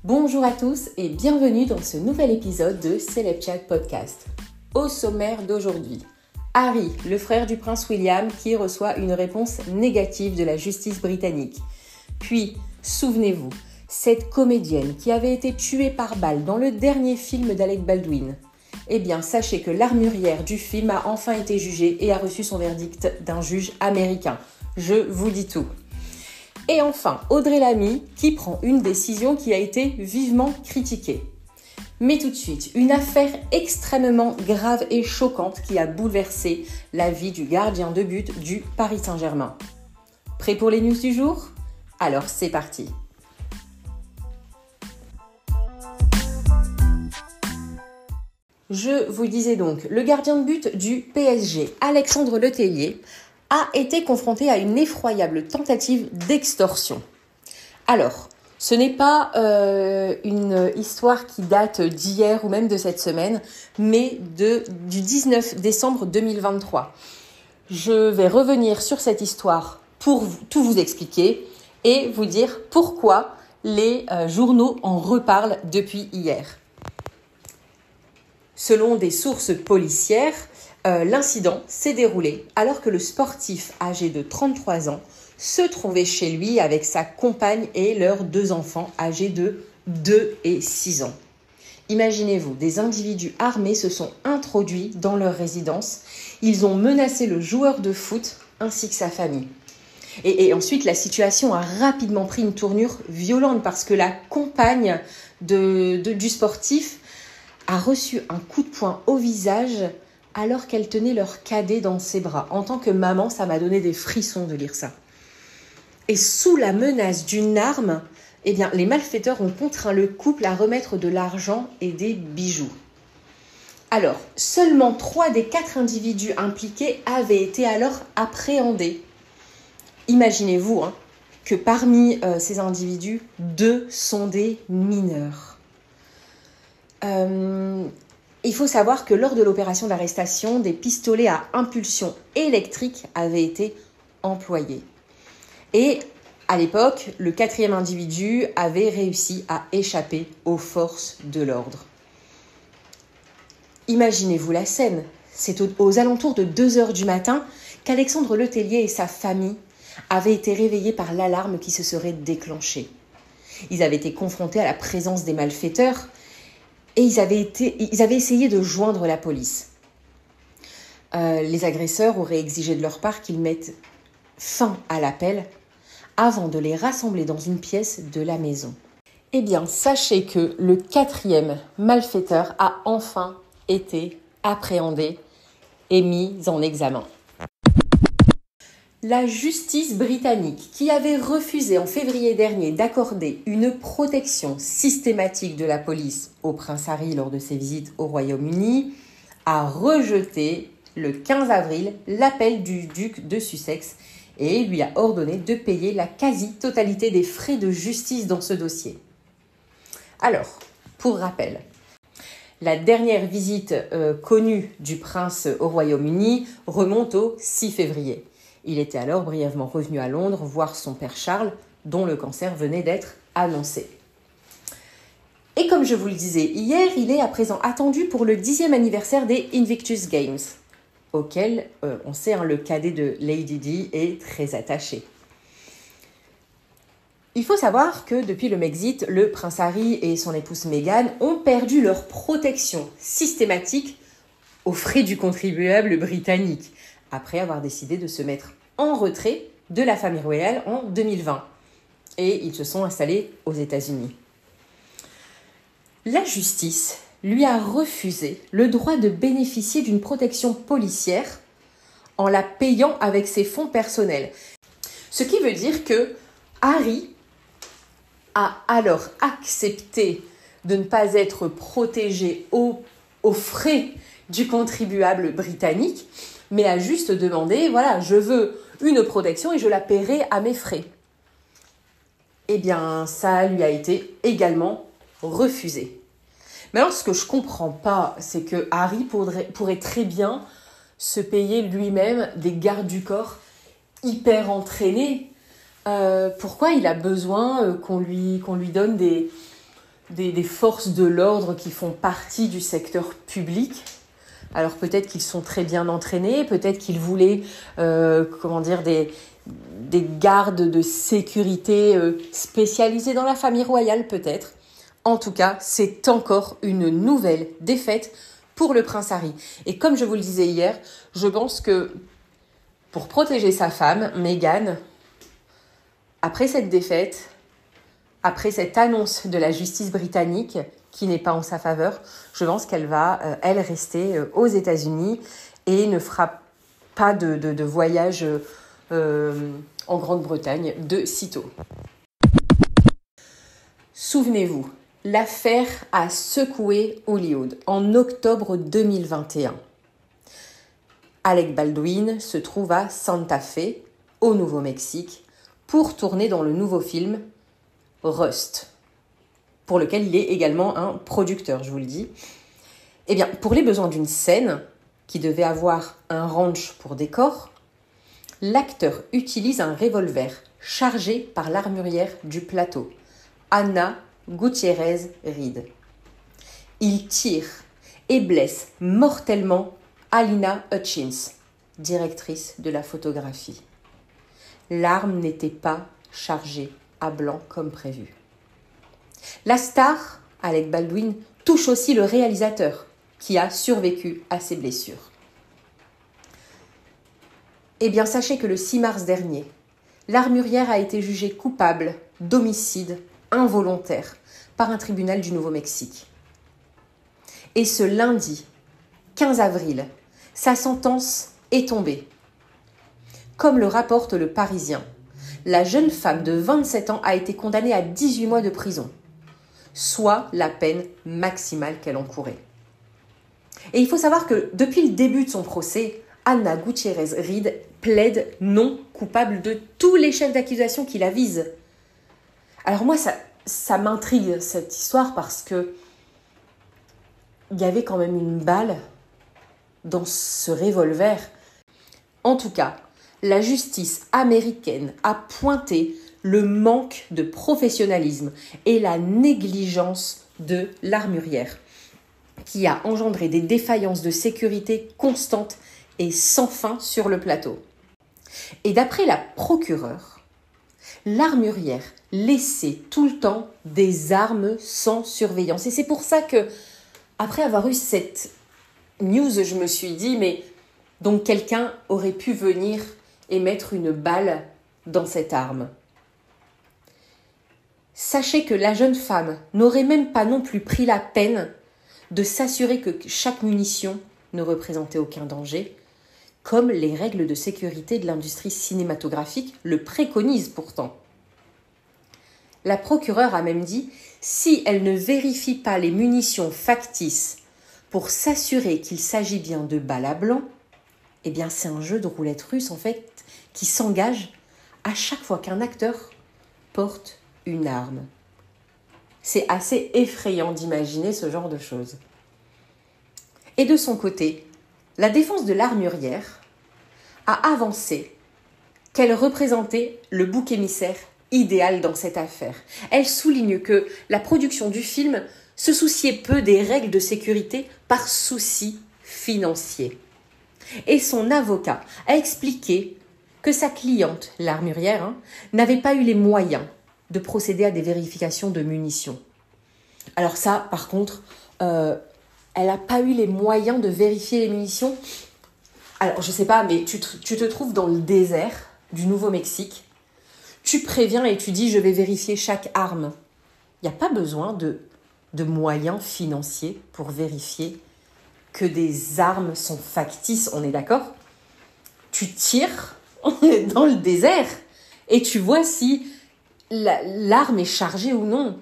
Bonjour à tous et bienvenue dans ce nouvel épisode de Celeb Chat Podcast. Au sommaire d'aujourd'hui, Harry, le frère du prince William, qui reçoit une réponse négative de la justice britannique. Puis, souvenez-vous, cette comédienne qui avait été tuée par balle dans le dernier film d'Alec Baldwin. Eh bien, sachez que l'armurière du film a enfin été jugée et a reçu son verdict d'un juge américain. Je vous dis tout. Et enfin, Audrey Lamy qui prend une décision qui a été vivement critiquée. Mais tout de suite, une affaire extrêmement grave et choquante qui a bouleversé la vie du gardien de but du Paris Saint-Germain. Prêt pour les news du jour ? Alors c'est parti. Je vous disais donc, le gardien de but du PSG, Alexandre Letellier, a été confronté à une effroyable tentative d'extorsion. Alors, ce n'est pas une histoire qui date d'hier ou même de cette semaine, mais du 19 décembre 2023. Je vais revenir sur cette histoire pour tout vous expliquer et vous dire pourquoi les journaux en reparlent depuis hier. Selon des sources policières, l'incident s'est déroulé alors que le sportif âgé de 33 ans se trouvait chez lui avec sa compagne et leurs 2 enfants âgés de 2 et 6 ans. Imaginez-vous, des individus armés se sont introduits dans leur résidence. Ils ont menacé le joueur de foot ainsi que sa famille. Et ensuite, la situation a rapidement pris une tournure violente parce que la compagne du sportif a reçu un coup de poing au visage alors qu'elle tenait leur cadet dans ses bras. En tant que maman, ça m'a donné des frissons de lire ça. Et sous la menace d'une arme, les malfaiteurs ont contraint le couple à remettre de l'argent et des bijoux. Alors, seulement 3 des 4 individus impliqués avaient été alors appréhendés. Imaginez-vous que parmi ces individus, 2 sont des mineurs. Il faut savoir que lors de l'opération d'arrestation, des pistolets à impulsion électrique avaient été employés. Et à l'époque, le 4e individu avait réussi à échapper aux forces de l'ordre. Imaginez-vous la scène. C'est aux alentours de 2h du matin qu'Alexandre Letellier et sa famille avaient été réveillés par l'alarme qui se serait déclenchée. Ils avaient été confrontés à la présence des malfaiteurs et ils avaient essayé de joindre la police. Les agresseurs auraient exigé de leur part qu'ils mettent fin à l'appel avant de les rassembler dans une pièce de la maison. Eh bien, sachez que le 4e malfaiteur a enfin été appréhendé et mis en examen. La justice britannique, qui avait refusé en février dernier d'accorder une protection systématique de la police au prince Harry lors de ses visites au Royaume-Uni, a rejeté le 15 avril l'appel du duc de Sussex et lui a ordonné de payer la quasi-totalité des frais de justice dans ce dossier. Alors, pour rappel, la dernière visite connue du prince au Royaume-Uni remonte au 6 février. Il était alors brièvement revenu à Londres voir son père Charles, dont le cancer venait d'être annoncé. Et comme je vous le disais hier, il est à présent attendu pour le 10e anniversaire des Invictus Games, auquel, on sait, le cadet de Lady Di est très attaché. Il faut savoir que depuis le Brexit, le prince Harry et son épouse Meghan ont perdu leur protection systématique aux frais du contribuable britannique, après avoir décidé de se mettre en retrait de la famille royale en 2020. Et ils se sont installés aux États-Unis. La justice lui a refusé le droit de bénéficier d'une protection policière en la payant avec ses fonds personnels. Ce qui veut dire que Harry a alors accepté de ne pas être protégé aux frais du contribuable britannique, mais a juste demandé, je veux une protection et je la paierai à mes frais. Eh bien, ça lui a été également refusé. Mais alors, ce que je comprends pas, c'est que Harry pourrait très bien se payer lui-même des gardes du corps hyper entraînés. Pourquoi il a besoin qu'on lui donne des forces de l'ordre qui font partie du secteur public. Alors peut-être qu'ils sont très bien entraînés, peut-être qu'ils voulaient des gardes de sécurité spécialisés dans la famille royale peut-être. En tout cas, c'est encore une nouvelle défaite pour le prince Harry. Et comme je vous le disais hier, je pense que pour protéger sa femme, Meghan, après cette défaite, après cette annonce de la justice britannique qui n'est pas en sa faveur, je pense qu'elle va, elle, rester aux États-Unis et ne fera pas de voyage en Grande-Bretagne de sitôt. Souvenez-vous, l'affaire a secoué Hollywood en octobre 2021. Alec Baldwin se trouve à Santa Fe, au Nouveau-Mexique, pour tourner dans le nouveau film Rust, pour lequel il est également un producteur, je vous le dis. Eh bien, pour les besoins d'une scène qui devait avoir un ranch pour décor, l'acteur utilise un revolver chargé par l'armurière du plateau, Anna Gutiérrez Reed. Il tire et blesse mortellement Alina Hutchins, directrice de la photographie. L'arme n'était pas chargée à blanc comme prévu. La star, Alec Baldwin, touche aussi le réalisateur qui a survécu à ses blessures. Eh bien, sachez que le 6 mars dernier, l'armurière a été jugée coupable d'homicide involontaire par un tribunal du Nouveau-Mexique. Et ce lundi, 15 avril, sa sentence est tombée. Comme le rapporte le Parisien, la jeune femme de 27 ans a été condamnée à 18 mois de prison, soit la peine maximale qu'elle encourait. Et il faut savoir que depuis le début de son procès, Anna Gutiérrez Reed plaide non coupable de tous les chefs d'accusation qui la visent. Alors moi, ça m'intrigue cette histoire parce que il y avait quand même une balle dans ce revolver. En tout cas, la justice américaine a pointé le manque de professionnalisme et la négligence de l'armurière, qui a engendré des défaillances de sécurité constantes et sans fin sur le plateau. Et d'après la procureure, l'armurière laissait tout le temps des armes sans surveillance. Et c'est pour ça que, après avoir eu cette news, je me suis dit, mais donc quelqu'un aurait pu venir et mettre une balle dans cette arme. Sachez que la jeune femme n'aurait même pas non plus pris la peine de s'assurer que chaque munition ne représentait aucun danger, comme les règles de sécurité de l'industrie cinématographique le préconisent pourtant. La procureure a même dit, si elle ne vérifie pas les munitions factices pour s'assurer qu'il s'agit bien de balles à blanc, eh bien c'est un jeu de roulette russe en fait qui s'engage à chaque fois qu'un acteur porte une arme. C'est assez effrayant d'imaginer ce genre de choses. Et de son côté, la défense de l'armurière a avancé qu'elle représentait le bouc émissaire idéal dans cette affaire. Elle souligne que la production du film se souciait peu des règles de sécurité par souci financier. Et son avocat a expliqué que sa cliente, l'armurière, n'avait pas eu les moyens de procéder à des vérifications de munitions. Alors ça, par contre, elle n'a pas eu les moyens de vérifier les munitions. Alors, je sais pas, mais tu te trouves dans le désert du Nouveau-Mexique. Tu préviens et tu dis, je vais vérifier chaque arme. Il n'y a pas besoin de moyens financiers pour vérifier que des armes sont factices, on est d'accord? Tu tires, on est dans le désert, et tu vois si l'arme est chargée ou non.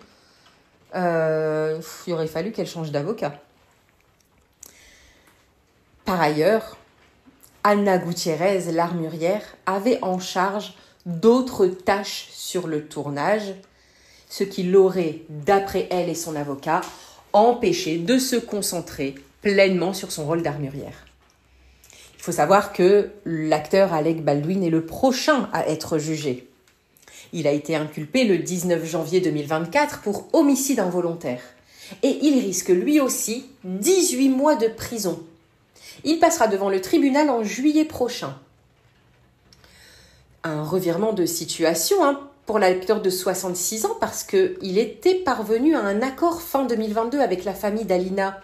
Il aurait fallu qu'elle change d'avocat. Par ailleurs, Anna Gutiérrez, l'armurière, avait en charge d'autres tâches sur le tournage, ce qui l'aurait, d'après elle et son avocat, empêché de se concentrer pleinement sur son rôle d'armurière. Il faut savoir que l'acteur Alec Baldwin est le prochain à être jugé. Il a été inculpé le 19 janvier 2024 pour homicide involontaire. Et il risque lui aussi 18 mois de prison. Il passera devant le tribunal en juillet prochain. Un revirement de situation pour l'acteur de 66 ans parce qu'il était parvenu à un accord fin 2022 avec la famille d'Alina.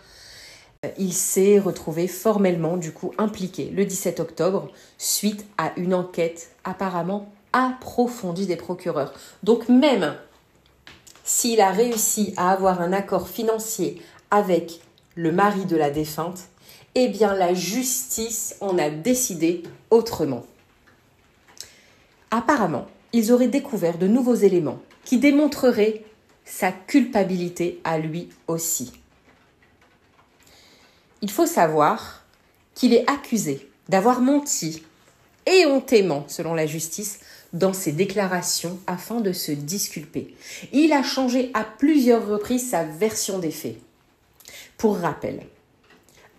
Il s'est retrouvé formellement impliqué le 17 octobre suite à une enquête apparemment approfondie des procureurs. Donc même s'il a réussi à avoir un accord financier avec le mari de la défunte, eh bien la justice en a décidé autrement. Apparemment, ils auraient découvert de nouveaux éléments qui démontreraient sa culpabilité à lui aussi. Il faut savoir qu'il est accusé d'avoir menti éhontément, selon la justice, dans ses déclarations afin de se disculper. Il a changé à plusieurs reprises sa version des faits. Pour rappel,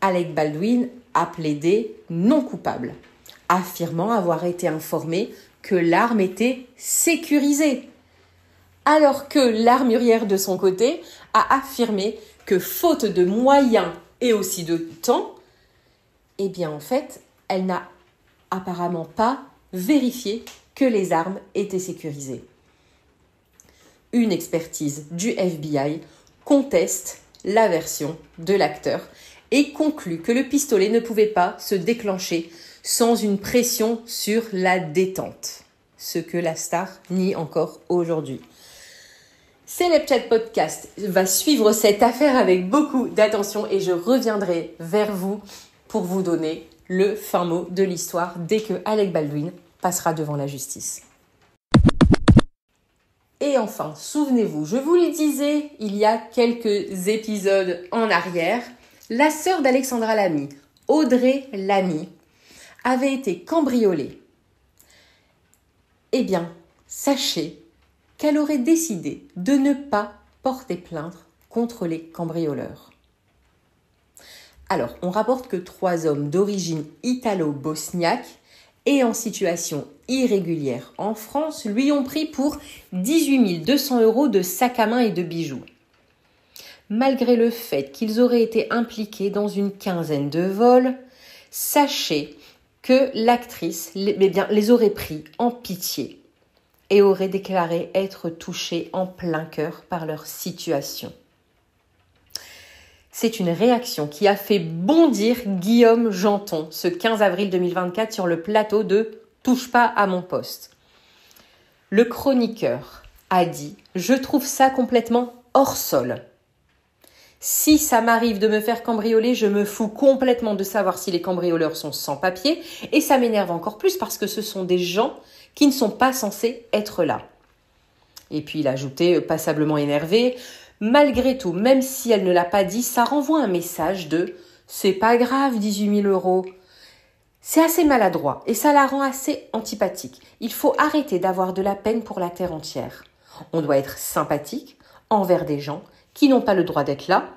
Alec Baldwin a plaidé non coupable, affirmant avoir été informé que l'arme était sécurisée. Alors que l'armurière de son côté a affirmé que faute de moyens et aussi de temps, eh bien en fait, elle n'a apparemment pas vérifié que les armes étaient sécurisées. Une expertise du FBI conteste la version de l'acteur et conclut que le pistolet ne pouvait pas se déclencher sans une pression sur la détente, ce que la star nie encore aujourd'hui. Celeb Chat Podcast va suivre cette affaire avec beaucoup d'attention et je reviendrai vers vous pour vous donner le fin mot de l'histoire dès que Alec Baldwin passera devant la justice. Et enfin, souvenez-vous, je vous le disais il y a quelques épisodes en arrière, la sœur d'Alexandra Lamy, Audrey Lamy, avait été cambriolée. Eh bien, sachez qu'elle aurait décidé de ne pas porter plainte contre les cambrioleurs. Alors, on rapporte que 3 hommes d'origine italo-bosniaque et en situation irrégulière en France lui ont pris pour 18 200 € de sacs à main et de bijoux. Malgré le fait qu'ils auraient été impliqués dans une quinzaine de vols, sachez que l'actrice les aurait pris en pitié et aurait déclaré être touchée en plein cœur par leur situation. C'est une réaction qui a fait bondir Guillaume Janton ce 15 avril 2024 sur le plateau de « Touche pas à mon poste ». Le chroniqueur a dit « Je trouve ça complètement hors sol. Si ça m'arrive de me faire cambrioler, je me fous complètement de savoir si les cambrioleurs sont sans papier et ça m'énerve encore plus parce que ce sont des gens qui ne sont pas censés être là. » Et puis il a ajouté, passablement énervé, « Malgré tout, même si elle ne l'a pas dit, ça renvoie un message de « c'est pas grave, 18 000 €. » C'est assez maladroit et ça la rend assez antipathique. Il faut arrêter d'avoir de la peine pour la terre entière. On doit être sympathique envers des gens qui n'ont pas le droit d'être là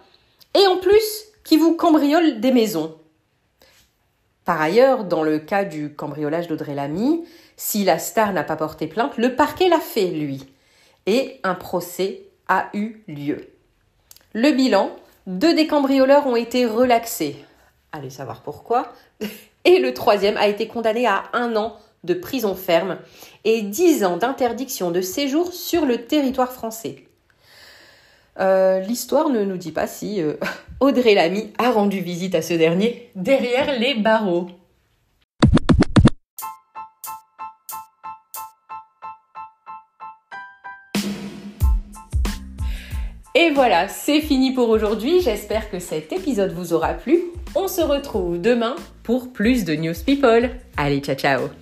et en plus qui vous cambriolent des maisons. Par ailleurs, dans le cas du cambriolage d'Audrey Lamy, si la star n'a pas porté plainte, le parquet l'a fait, lui. Et un procès a eu lieu. Le bilan, 2 des cambrioleurs ont été relaxés. Allez savoir pourquoi. Et le 3e a été condamné à 1 an de prison ferme et 10 ans d'interdiction de séjour sur le territoire français. L'histoire ne nous dit pas si Audrey Lamy a rendu visite à ce dernier derrière les barreaux. Et voilà, c'est fini pour aujourd'hui. J'espère que cet épisode vous aura plu. On se retrouve demain pour plus de News People. Allez, ciao ciao!